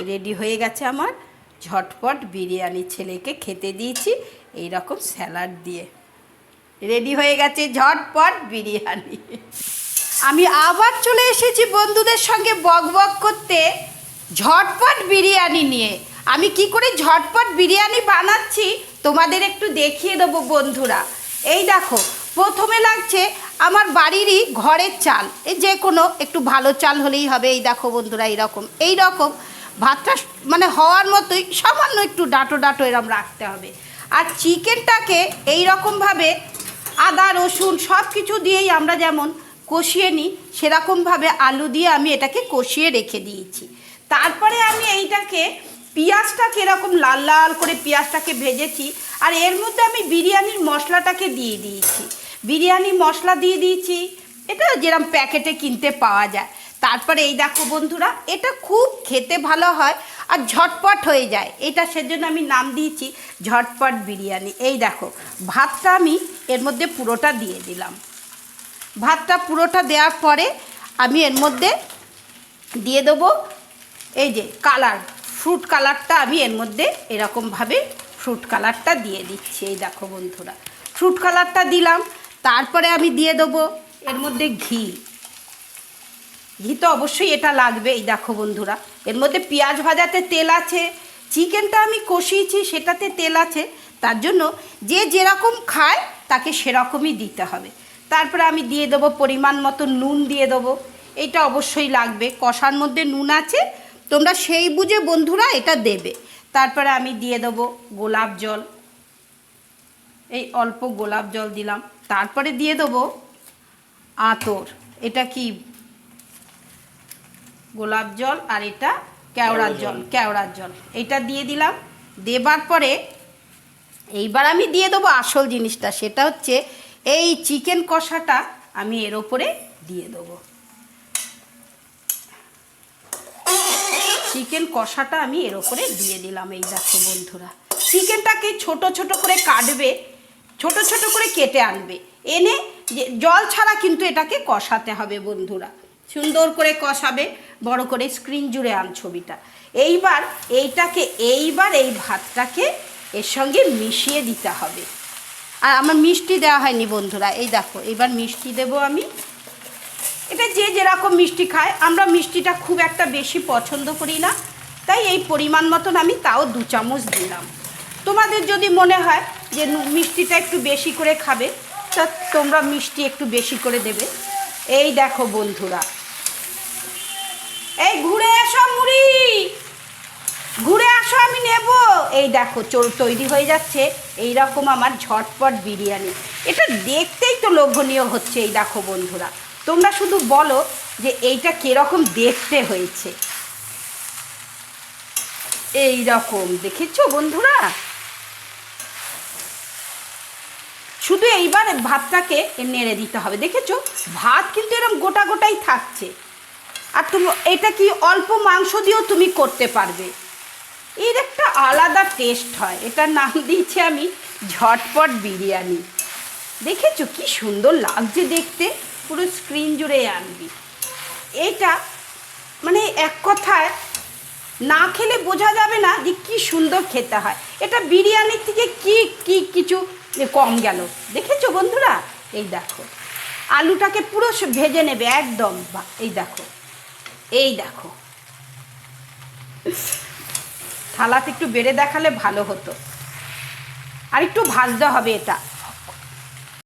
Ready হয়ে গেছে আমার ঝটপট বিরিয়ানি। ছেলেকে খেতে দিয়েছি এই রকম স্যালাড দিয়ে। রেডি হয়ে গেছে ঝটপট বিরিয়ানি। আমি আবার চলে এসেছি বন্ধুদের সঙ্গে বকবক করতে ঝটপট বিরিয়ানি নিয়ে। আমি কি করে ঝটপট বিরিয়ানি বানাচ্ছি তোমাদের একটু দেখিয়ে দেবো বন্ধুরা। এই দেখো, প্রথমে লাগছে আমার বাড়িরই ঘরের চাল, এই যে কোনো একটু ভালো চাল হলেই হবে। এই দেখো বন্ধুরা, এই রকম ভাতটা মানে হওয়ার মতোই সামান্য একটু ডাঁটো ডাঁটো এরকম রাখতে হবে। আর চিকেনটাকে এই রকমভাবে আদা রসুন সব কিছু দিয়েই আমরা যেমন কষিয়ে নিই, সেরকমভাবে আলু দিয়ে আমি এটাকে কষিয়ে রেখে দিয়েছি। তারপরে আমি এইটাকে পেঁয়াজটাকে এরকম লাল লাল করে পেঁয়াজটাকে ভেজেছি। আর এর মধ্যে আমি বিরিয়ানির মশলাটাকে দিয়ে দিয়েছি। বিরিয়ানি মশলা দিয়ে দিয়েছি, এটা যেরকম প্যাকেটে কিনতে পাওয়া যায়। তারপরে এই দেখো বন্ধুরা, এটা খুব খেতে ভালো হয় আর ঝটপট হয়ে যায়। এটা সেজন্য আমি নাম দিয়েছি ঝটপট বিরিয়ানি। এই দেখো, ভাতটা আমি এর মধ্যে পুরোটা দিয়ে দিলাম। ভাতটা পুরোটা দেওয়ার পরে আমি এর মধ্যে দিয়ে দেবো এই যে কালার, ফ্রুট কালারটা আমি এর মধ্যে এরকমভাবে ফ্রুট কালারটা দিয়ে দিচ্ছি। এই দেখো বন্ধুরা, ফ্রুট কালারটা দিলাম। তারপরে আমি দিয়ে দেবো এর মধ্যে ঘি। ঘি তো অবশ্যই এটা লাগবে। এই দেখো বন্ধুরা, এর মধ্যে পেঁয়াজ ভাজাতে তেল আছে, চিকেনটা আমি কষিয়েছি সেটাতে তেল আছে। তার জন্য যে যেরকম খায় তাকে সেরকমই দিতে হবে। তারপরে আমি দিয়ে দেবো পরিমাণ মতো নুন দিয়ে দেবো। এইটা অবশ্যই লাগবে, কষার মধ্যে নুন আছে, তোমরা সেই বুঝে বন্ধুরা এটা দেবে। তারপরে আমি দিয়ে দেবো গোলাপ জল, এই অল্প গোলাপ জল দিলাম। তারপরে দিয়ে দেবো আতর, এটা কি গোলাপ জল আর এটা কেওড়ার জল এটা দিয়ে দিলাম। দেবার পরে এইবার আমি দিয়ে দেবো আসল জিনিসটা, সেটা হচ্ছে এই চিকেন কষাটা আমি এর ওপরে দিয়ে দেবো। চিকেন কষাটা আমি এর ওপরে দিয়ে দিলাম। এই দেখো বন্ধুরা, চিকেনটাকে ছোট ছোট করে কাটবে, ছোট ছোট করে কেটে আনবে, এনে জল ছাড়া কিন্তু এটাকে কষাতে হবে বন্ধুরা। সুন্দর করে কষাবে, বড় করে স্ক্রিন জুড়ে আন ছবিটা। এইবার এই ভাতটাকে এর সঙ্গে মিশিয়ে দিতে হবে। আর আমার মিষ্টি দেওয়া হয়নি বন্ধুরা। এই দেখো, এবার মিষ্টি দেবো আমি। এটা যে যেরকম মিষ্টি খায়, আমরা মিষ্টিটা খুব একটা বেশি পছন্দ করি না, তাই এই পরিমাণ মতন আমি তাও 2 চামচ দিলাম। তোমাদের যদি মনে হয় যে মিষ্টিটা একটু বেশি করে খাবে, তা তোমরা মিষ্টি একটু বেশি করে দেবে। এই দেখো বন্ধুরা, এই ঘুরে আসো মুড়ি, ঘুরে আসো আমি নেব। এই দেখো তৈরি হয়ে যাচ্ছে এই রকম আমার ঝটপট বিরিয়ানি। এটা দেখতেই তো লোভনীয় হচ্ছে। এই দেখো বন্ধুরা, তোমরা শুধু বলো যে এইটা কীরকম দেখতে হয়েছে। এই রকম দেখেছো বন্ধুরা, শুধু এইবার ভাতটাকে নেড়ে দিতে হবে। দেখেছো, ভাত কিন্তু এরকম গোটা গোটাই থাকছে। আর তুমি এটা কি অল্প মাংস দিয়েও তুমি করতে পারবে, এর একটা আলাদা টেস্ট হয়। এটার নাম দিয়েছি আমি ঝটপট বিরিয়ানি। দেখেছো কি সুন্দর লাগছে দেখতে, পুরো স্ক্রিন জুড়ে আনবি। এটা মানে এক কথায় না খেলে বোঝা যাবে না যে কি সুন্দর খেতে হয়। এটা বিরিয়ানির থেকে কি কিছু কম গেল। দেখেছো বন্ধুরা, এই দেখো আলুটাকে পুরো ভেজে নেবে একদম। এই দেখো থালাতে একটু বেড়ে দেখালে ভালো হতো, আর একটু ভাজতে হবে এটা।